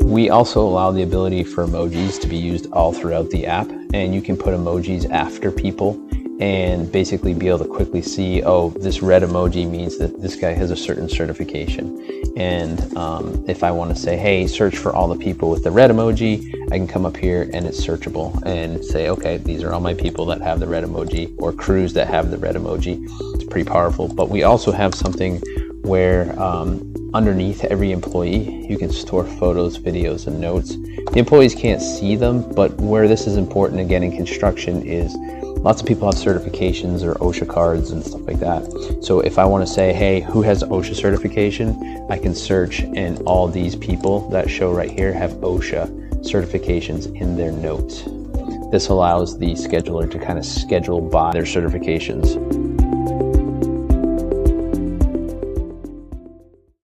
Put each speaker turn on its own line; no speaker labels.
We also allow the ability for emojis to be used all throughout the app, and you can put emojis after people and basically be able to quickly see, oh, this red emoji means that this guy has a certain certification. And if I want to say, hey, search for all the people with the red emoji, I can come up here and it's searchable and say, okay, these are all my people that have the red emoji, or crews that have the red emoji. It's pretty powerful. But we also have something where underneath every employee, you can store photos, videos, and notes. The employees can't see them, but where this is important again in construction is lots of people have certifications or OSHA cards and stuff like that. So if I want to say, hey, who has OSHA certification, I can search, and all these people that show right here have OSHA certifications in their notes. This allows the scheduler to kind of schedule by their certifications.